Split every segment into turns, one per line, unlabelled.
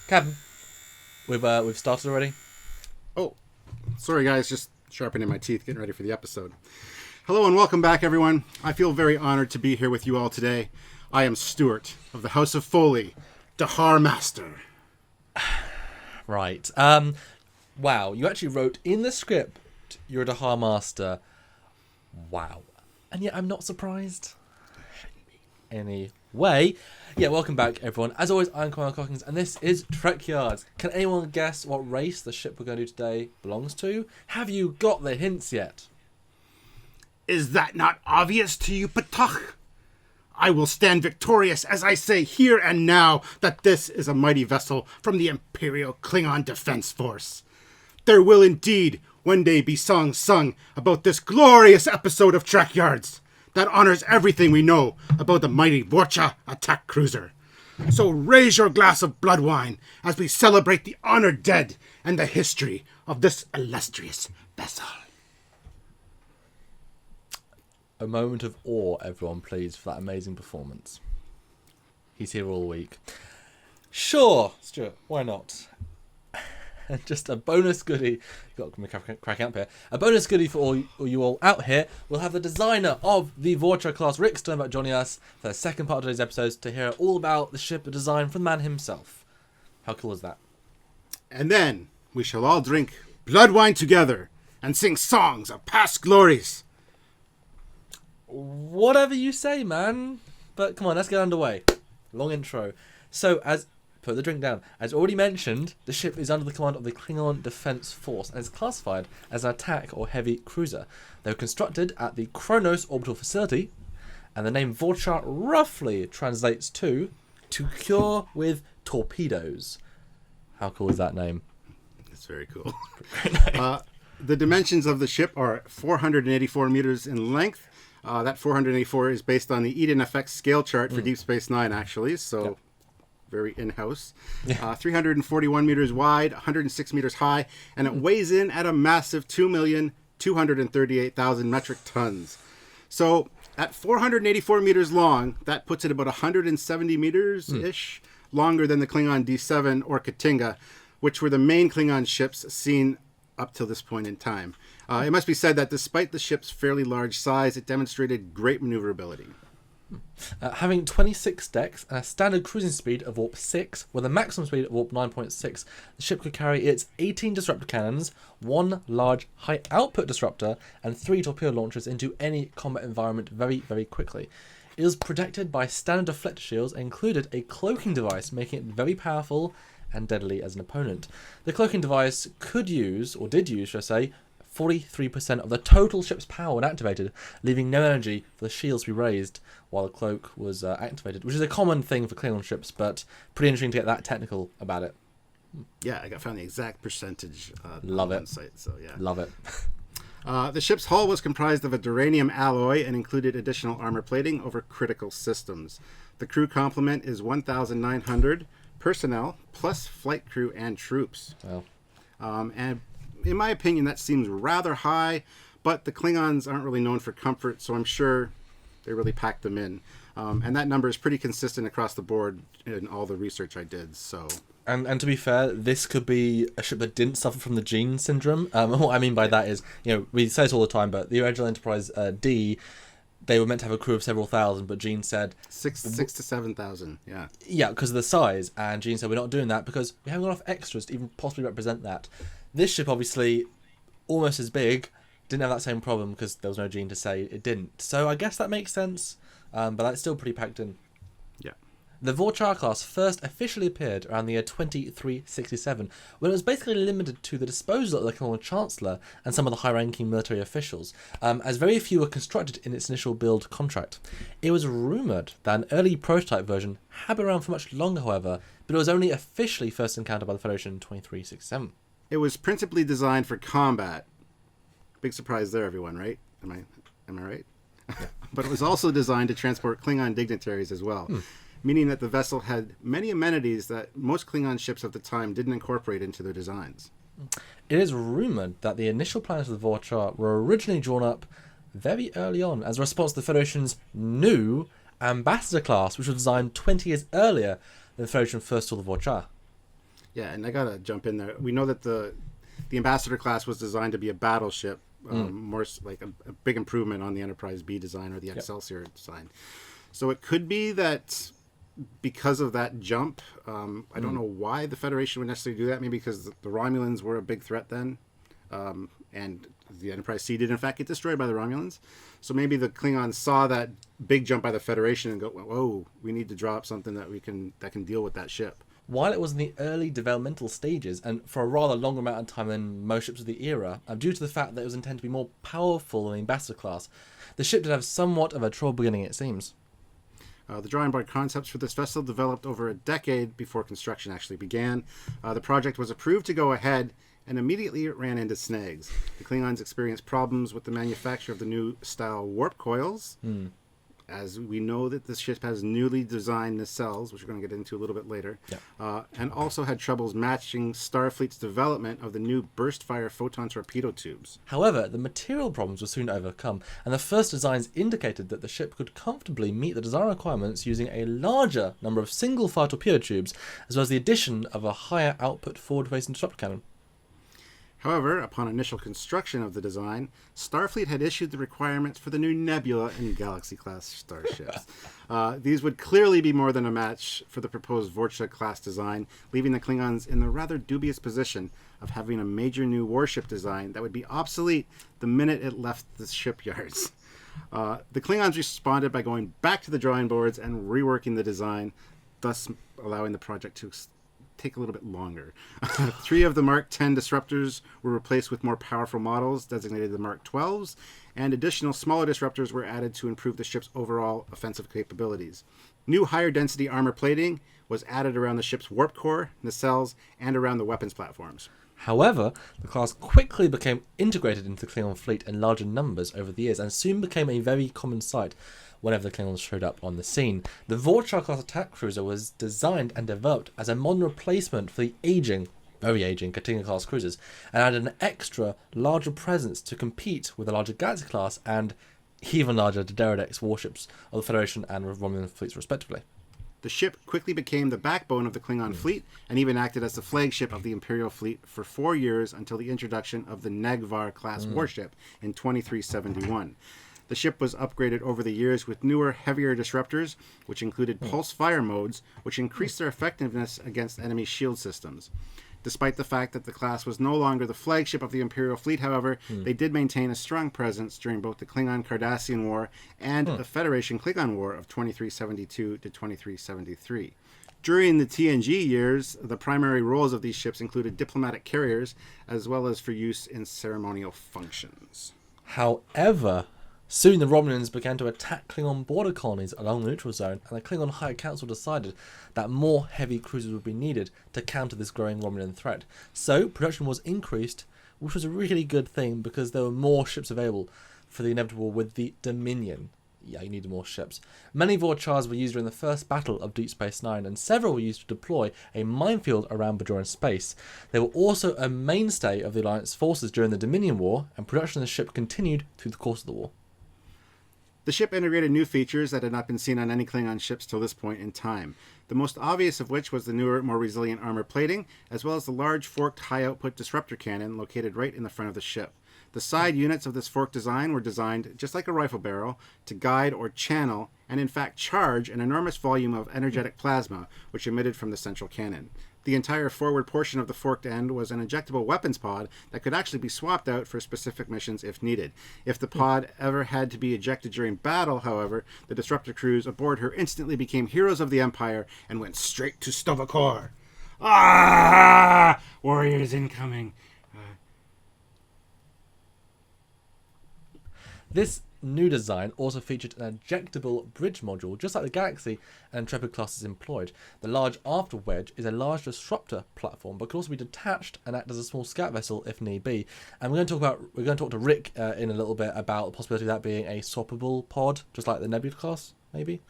Captain, we've started already.
Oh, sorry guys, just sharpening my teeth, getting ready for the episode. Hello and welcome back, everyone. I feel very honored to be here with you all today. I am Stuart of the House of Foley, Dahar Master.
Right. Wow. You actually wrote in the script you're a Dahar Master. Wow. And yet I'm not surprised. Anyway, yeah, welcome back, everyone. As always, I'm Commander Cockings, and this is Trekyards. Can anyone guess what race the ship we're going to do today belongs to? Have you got the hints yet?
Is that not obvious to you, Patach? I will stand victorious as I say here and now that this is a mighty vessel from the Imperial Klingon Defense Force. There will indeed one day be songs sung about this glorious episode of Trekyards that honors everything we know about the mighty Vorcha attack cruiser. So raise your glass of blood wine as we celebrate the honored dead and the history of this illustrious vessel.
A moment of awe, everyone, please, for that amazing performance. He's here all week. Sure, Stuart, why not? And just a bonus goodie. Got me cracking up here. A bonus goodie for all you all out here. We'll have the designer of the Vorcha class, Rick Sternbach, joining us for the second part of today's episodes to hear all about the ship design from the man himself. How cool is that?
And then we shall all drink blood wine together and sing songs of past glories.
Whatever you say, man. But come on, let's get underway. Long intro. So, put the drink down. As already mentioned, the ship is under the command of the Klingon Defense Force and is classified as an attack or heavy cruiser. They were constructed at the Kronos Orbital Facility, and the name Vorcha roughly translates to cure with torpedoes. How cool is that name?
That's very cool. The dimensions of the ship are 484 meters in length. That 484 is based on the Eden Effect scale chart for Deep Space Nine, actually. So. Yep. Very in-house. 341 meters wide, 106 meters high, and it weighs in at a massive 2,238,000 metric tons. So at 484 meters long, that puts it about 170 meters-ish longer than the Klingon D7 or Katinga, which were the main Klingon ships seen up till this point in time. It must be said that despite the ship's fairly large size, it demonstrated great maneuverability.
Having 26 decks and a standard cruising speed of warp 6 with a maximum speed of warp 9.6, the ship could carry its 18 disruptor cannons, 1 large high output disruptor, and 3 torpedo launchers into any combat environment very, very quickly. It was protected by standard deflector shields and included a cloaking device, making it very powerful and deadly as an opponent. The cloaking device did use, should I say, 43% of the total ship's power when activated, leaving no energy for the shields to be raised while the cloak was activated, which is a common thing for Klingon ships, but pretty interesting to get that technical about it.
Yeah, I found the exact percentage
Love
on
it.
one site, so yeah.
Love it.
The ship's hull was comprised of a duranium alloy and included additional armor plating over critical systems. The crew complement is 1,900 personnel, plus flight crew and troops.
Well.
And in my opinion, that seems rather high, but the Klingons aren't really known for comfort, so I'm sure they really packed them in. And that number is pretty consistent across the board in all the research I did. So,
And to be fair, this could be a ship that didn't suffer from the gene syndrome. And what I mean by that is, we say this all the time, but the original Enterprise D, they were meant to have a crew of several thousand, but Gene said...
6,000 to 7,000, yeah.
Yeah, because of the size. And Gene said, we're not doing that because we haven't got enough extras to even possibly represent that. This ship, obviously, almost as big, didn't have that same problem because there was no Gene to say it didn't. So I guess that makes sense, but that's still pretty packed in.
Yeah.
The Vorcha class first officially appeared around the year 2367, when it was basically limited to the disposal of the Klingon Chancellor and some of the high-ranking military officials, as very few were constructed in its initial build contract. It was rumoured that an early prototype version had been around for much longer, however, but it was only officially first encountered by the Federation in 2367.
It was principally designed for combat. Big surprise there, everyone, right? Am I right?
Yeah.
But it was also designed to transport Klingon dignitaries as well, meaning that the vessel had many amenities that most Klingon ships of the time didn't incorporate into their designs.
It is rumoured that the initial plans of the Vorcha were originally drawn up very early on as a response to the Federation's new Ambassador class, which was designed 20 years earlier than the Federation first saw the Vorcha.
Yeah, and I gotta jump in there. We know that the Ambassador class was designed to be a battleship, more like a big improvement on the Enterprise B design or the Excelsior design. So it could be that because of that jump, I don't know why the Federation would necessarily do that. Maybe because the Romulans were a big threat then, and the Enterprise C did in fact get destroyed by the Romulans. So maybe the Klingons saw that big jump by the Federation and go, "Whoa, we need to draw up something that can deal with that ship."
While it was in the early developmental stages, and for a rather longer amount of time than most ships of the era, due to the fact that it was intended to be more powerful than the Ambassador class, the ship did have somewhat of a trouble beginning, it seems.
The drawing board concepts for this vessel developed over a decade before construction actually began. The project was approved to go ahead, and immediately it ran into snags. The Klingons experienced problems with the manufacture of the new style warp coils. As we know that this ship has newly designed nacelles, which we're going to get into a little bit later, and also had troubles matching Starfleet's development of the new burst-fire photon torpedo tubes.
However, the material problems were soon overcome, and the first designs indicated that the ship could comfortably meet the design requirements using a larger number of single-fire torpedo tubes, as well as the addition of a higher output forward-facing disruptor cannon.
However, upon initial construction of the design, Starfleet had issued the requirements for the new Nebula and Galaxy-class starships. These would clearly be more than a match for the proposed Vorcha-class design, leaving the Klingons in the rather dubious position of having a major new warship design that would be obsolete the minute it left the shipyards. The Klingons responded by going back to the drawing boards and reworking the design, thus allowing the project to take a little bit longer. 3 of the Mark 10 disruptors were replaced with more powerful models designated the Mark 12s, and additional smaller disruptors were added to improve the ship's overall offensive capabilities. New higher density armor plating was added around the ship's warp core, nacelles, and around the weapons platforms.
However, the class quickly became integrated into the Klingon fleet in larger numbers over the years and soon became a very common sight whenever the Klingons showed up on the scene. The Vorcha-class attack cruiser was designed and developed as a modern replacement for the very aging Katinga-class cruisers, and added an extra, larger presence to compete with the larger Galaxy-class and even larger Deredex warships of the Federation and Romulan fleets respectively.
The ship quickly became the backbone of the Klingon fleet and even acted as the flagship of the Imperial fleet for 4 years until the introduction of the Negvar-class warship in 2371. The ship was upgraded over the years with newer, heavier disruptors, which included pulse fire modes, which increased their effectiveness against enemy shield systems. Despite the fact that the class was no longer the flagship of the Imperial fleet, however, they did maintain a strong presence during both the Klingon-Cardassian War and the Federation-Klingon War of 2372 to 2373. During the TNG years, the primary roles of these ships included diplomatic carriers, as well as for use in ceremonial functions.
However, soon the Romulans began to attack Klingon border colonies along the neutral zone, and the Klingon High Council decided that more heavy cruisers would be needed to counter this growing Romulan threat. So production was increased, which was a really good thing because there were more ships available for the inevitable with the Dominion. Yeah, you needed more ships. Many Vorchars were used during the first battle of Deep Space Nine, and several were used to deploy a minefield around Bajoran space. They were also a mainstay of the Alliance forces during the Dominion War, and production of the ship continued through the course of the war.
The ship integrated new features that had not been seen on any Klingon ships till this point in time. The most obvious of which was the newer, more resilient armor plating, as well as the large forked high-output disruptor cannon located right in the front of the ship. The side units of this fork design were designed, just like a rifle barrel, to guide or channel, and in fact charge, an enormous volume of energetic plasma, which emitted from the central cannon. The entire forward portion of the forked end was an ejectable weapons pod that could actually be swapped out for specific missions if needed. If the pod ever had to be ejected during battle, however, the disruptor crews aboard her instantly became heroes of the Empire and went straight to Sto-vo-kor. Ah! Warriors incoming.
This new design also featured an ejectable bridge module, just like the Galaxy and Intrepid classes employed. The large after wedge is a large disruptor platform, but can also be detached and act as a small scout vessel if need be. And we're going to talk to Rick in a little bit about the possibility of that being a swappable pod, just like the Nebula class, maybe.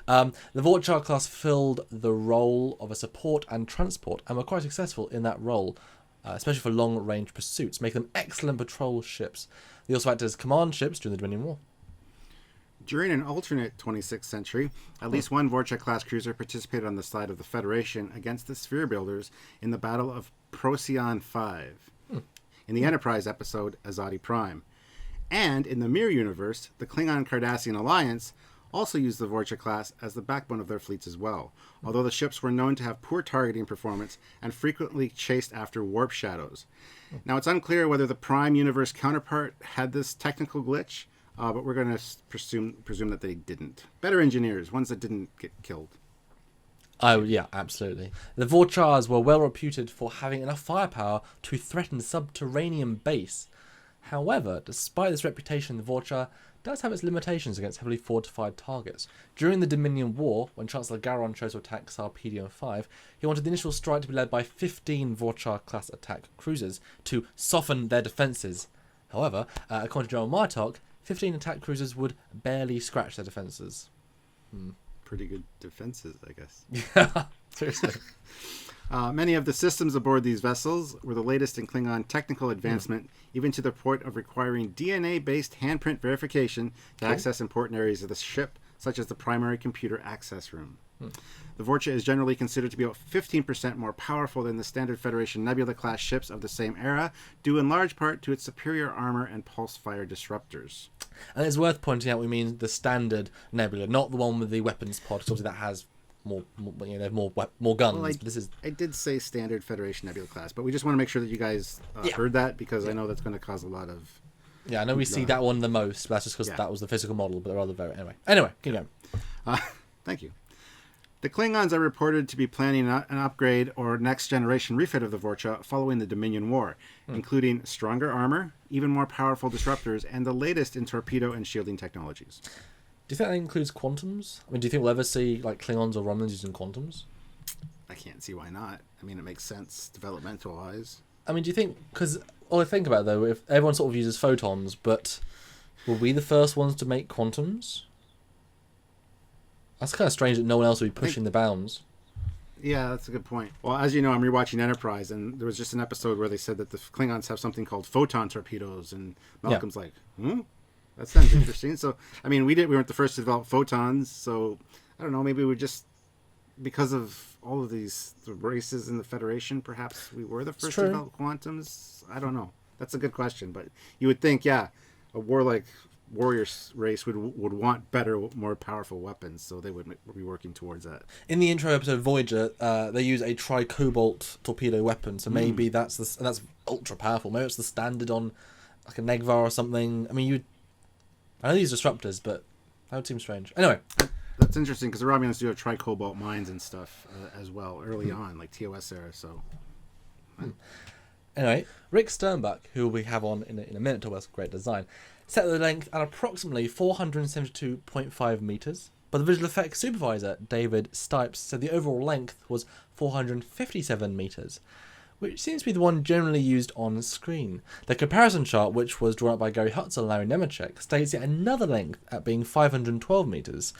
The Vorcha class filled the role of a support and transport, and were quite successful in that role, especially for long-range pursuits, making them excellent patrol ships. They also acted as command ships during the Dominion War.
During an alternate 26th century, at least one Vorcha-class cruiser participated on the side of the Federation against the Sphere Builders in the Battle of Procyon 5, in the Enterprise episode Azadi Prime. And in the Mirror Universe, the Klingon-Cardassian Alliance also used the Vorcha class as the backbone of their fleets as well, although the ships were known to have poor targeting performance and frequently chased after warp shadows. Now, it's unclear whether the Prime Universe counterpart had this technical glitch, but we're going to presume that they didn't. Better engineers, ones that didn't get killed.
Oh, yeah, absolutely. The Vorchars were well reputed for having enough firepower to threaten subterranean base. However, despite this reputation, the Vorcha does have its limitations against heavily fortified targets. During the Dominion War, when Chancellor Garon chose to attack Sarpedion 5, he wanted the initial strike to be led by 15 Vorcha-class attack cruisers to soften their defences. However, according to General Martok, 15 attack cruisers would barely scratch their defences.
Pretty good defenses, I guess.
Yeah, seriously.
Many of the systems aboard these vessels were the latest in Klingon technical advancement, even to the point of requiring DNA-based handprint verification to access important areas of the ship, such as the primary computer access room. The Vorcha is generally considered to be about 15% more powerful than the standard Federation Nebula-class ships of the same era, due in large part to its superior armor and pulse-fire disruptors.
And it's worth pointing out we mean the standard Nebula, not the one with the weapons pod, because obviously that has more guns.
Well,
but this is...
I did say standard Federation Nebula class, but we just want to make sure that you guys heard that, because I know that's going to cause a lot of...
Yeah, I know we see that one the most, but that's just because that was the physical model, but there are other Anyway, keep going.
Thank you. The Klingons are reported to be planning an upgrade or next-generation refit of the Vorcha following the Dominion War, including stronger armor, even more powerful disruptors, and the latest in torpedo and shielding technologies.
Do you think that includes quantums? I mean, do you think we'll ever see like Klingons or Romulans using quantums?
I can't see why not. I mean, it makes sense developmental-wise.
I mean, do you think... Because all I think about, though, if everyone sort of uses photons, but were we the first ones to make quantums? That's kind of strange that no one else would be pushing the bounds.
Yeah, that's a good point. Well, as you know, I'm rewatching Enterprise, and there was just an episode where they said that the Klingons have something called photon torpedoes, and Malcolm's like, that sounds interesting. So, I mean, we weren't the first to develop photons, so I don't know, maybe we just, because of all of the races in the Federation, perhaps we were the first to develop quantums. I don't know. That's a good question, but you would think, a warlike warrior race would want better, more powerful weapons, so they would be working towards that.
In the intro episode of Voyager, they use a tri-cobalt torpedo weapon, so maybe that's ultra powerful. Maybe it's the standard on like a Negvar or something. I mean, I know these disruptors, but that would seem strange. Anyway,
that's interesting because the Romulans do have tri-cobalt mines and stuff as well early on, like TOS era. So.
Anyway, Rick Sternbach, who we have on in a minute to talk about great design, set the length at approximately 472.5 meters, but the visual effects supervisor, David Stipes, said the overall length was 457 meters, which seems to be the one generally used on screen. The comparison chart, which was drawn up by Gary Hutzel and Larry Nemeczek, states yet another length at being 512 meters.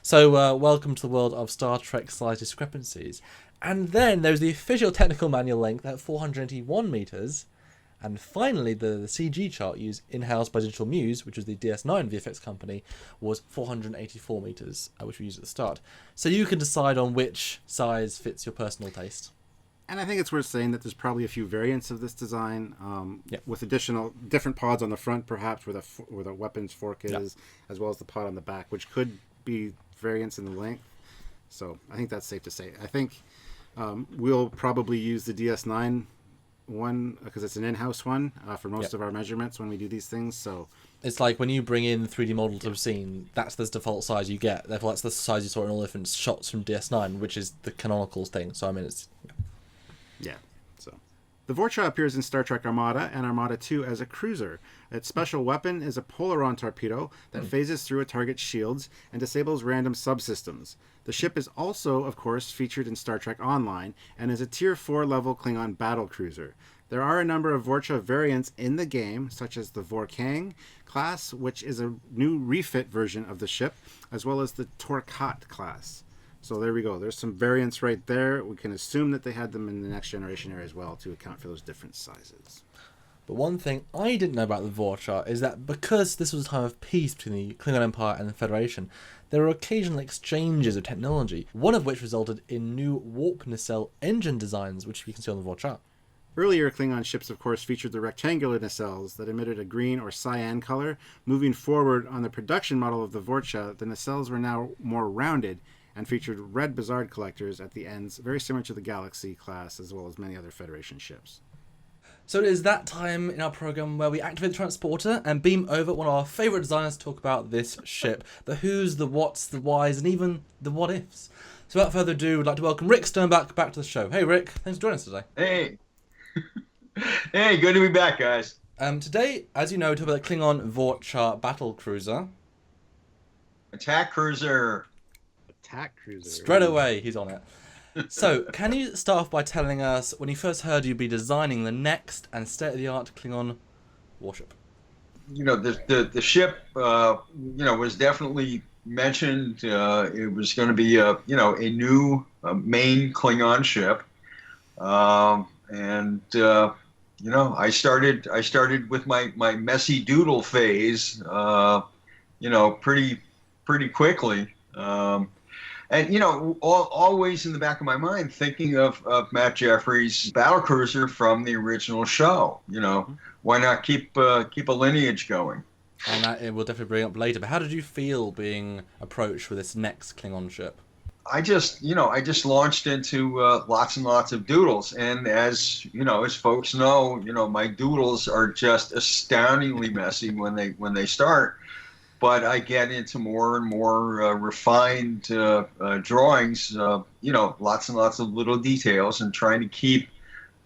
So, welcome to the world of Star Trek size discrepancies. And then there's the official technical manual length at 481 meters. And finally, the CG chart used in-house by Digital Muse, which was the DS9 VFX company, was 484 meters, which we used at the start. So you can decide on which size fits your personal taste.
And I think it's worth saying that there's probably a few variants of this design, with additional different pods on the front, perhaps where the weapons fork is, as well as the pod on the back, which could be variants in the length. So I think that's safe to say. I think we'll probably use the DS9 one because it's an in-house one for most of our measurements when we do these things. So
it's like when you bring in 3D models of scene, that's the default size you get. Therefore, that's the size you saw in all different shots from DS9, which is the canonical thing. So I mean, it's
so the Vorcha appears in Star Trek Armada and Armada 2 as a cruiser. Its special weapon is a Polaron torpedo that phases through a target's shields and disables random subsystems. The ship is also, of course, featured in Star Trek Online and is a Tier 4 level Klingon battle cruiser. There are a number of Vorcha variants in the game, such as the Vorkang class, which is a new refit version of the ship, as well as the Torkat class. So there we go. There's some variants right there. We can assume that they had them in the next generation era as well to account for those different sizes.
But one thing I didn't know about the Vorcha is that because this was a time of peace between the Klingon Empire and the Federation, there were occasional exchanges of technology, one of which resulted in new warp nacelle engine designs, which you can see on the Vorcha.
Earlier Klingon ships, of course, featured the rectangular nacelles that emitted a green or cyan color. Moving forward on the production model of the Vorcha, the nacelles were now more rounded and featured red Bizarre collectors at the ends, very similar to the Galaxy class as well as many other Federation ships.
So it is that time in our program where we activate the transporter and beam over one of our favourite designers to talk about this ship. The who's, the what's, the whys, and even the what ifs. So without further ado, we'd like to welcome Rick Sternbach back to the show. Hey Rick, thanks for joining us today.
Hey. Hey, good to be back, guys.
Today, as you know, we talk about the Klingon Vorcha battle cruiser.
Attack cruiser.
Attack cruiser.
Straight away, he's on it. So, can you start off by telling us when you first heard you'd be designing the next and state-of-the-art Klingon warship?
You know, the ship, was definitely mentioned. It was going to be, a new main Klingon ship. I started with my messy doodle phase, pretty quickly. Always in the back of my mind, thinking of Matt Jeffries' battlecruiser from the original show. Why not keep a lineage going?
And that it will definitely bring up later. But how did you feel being approached with this next Klingon ship?
I just launched into lots and lots of doodles, and as folks know, my doodles are just astoundingly messy when they start. But I get into more and more refined drawings, lots and lots of little details, and trying to keep,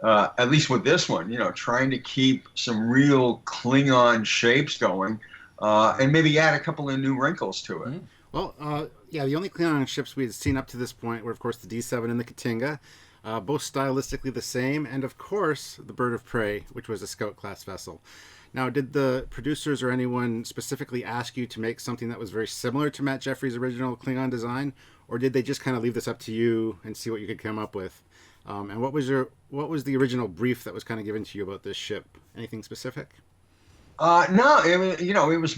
at least with this one, trying to keep some real Klingon shapes going, and maybe add a couple of new wrinkles to it.
Well, the only Klingon ships we had seen up to this point were, of course, the D7 and the Katinga, both stylistically the same, and, of course, the Bird of Prey, which was a Scout-class vessel. Now, did the producers or anyone specifically ask you to make something that was very similar to Matt Jeffries' original Klingon design, or did they just kind of leave this up to you and see what you could come up with? And what was the original brief that was kind of given to you about this ship? Anything specific?
No, it was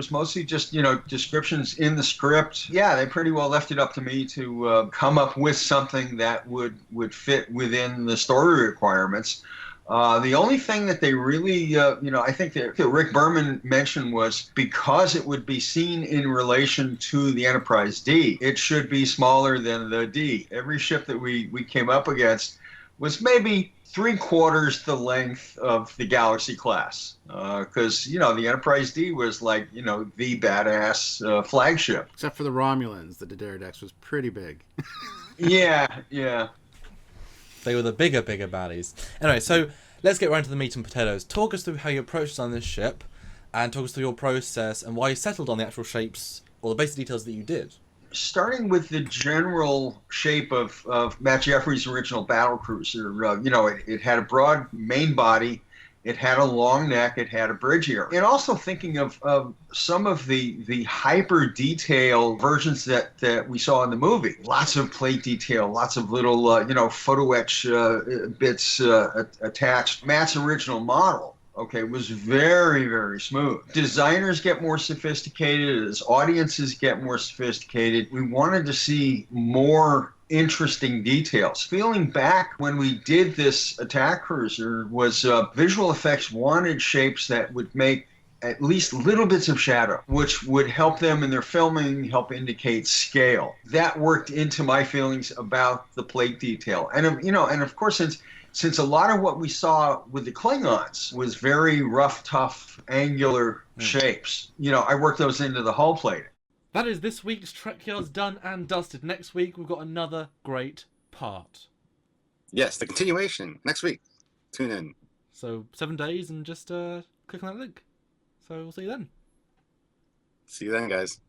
mostly just descriptions in the script. Yeah, they pretty well left it up to me to come up with something that would fit within the story requirements. The only thing that they really, I think that Rick Berman mentioned was because it would be seen in relation to the Enterprise D, it should be smaller than the D. Every ship that we came up against was maybe 3/4 the length of the Galaxy class, because the Enterprise D was like the badass flagship.
Except for the Romulans, the D'Deridex was pretty big.
Yeah.
They were the bigger baddies. Anyway, so let's get right into the meat and potatoes. Talk us through how you approached on this ship, and talk us through your process and why you settled on the actual shapes or the basic details that you did.
Starting with the general shape of Matt Jeffries' original battlecruiser, it had a broad main body, it had a long neck, it had a bridge ear. And also thinking of some of the hyper detailed versions that we saw in the movie. Lots of plate detail, lots of little, photo etch bits attached. Matt's original model, was very, very smooth. Designers get more sophisticated as audiences get more sophisticated. We wanted to see more interesting details. Feeling back when we did this attack cruiser was visual effects wanted shapes that would make at least little bits of shadow, which would help them in their filming, help indicate scale. That worked into my feelings about the plate detail. And of course, since a lot of what we saw with the Klingons was very rough, tough, angular shapes, I worked those into the hull plate.
That is this week's Trekyards done and dusted. Next week, we've got another great part.
Yes, the continuation. Next week. Tune in.
So 7 days and just click on that link. So we'll see you then.
See you then, guys.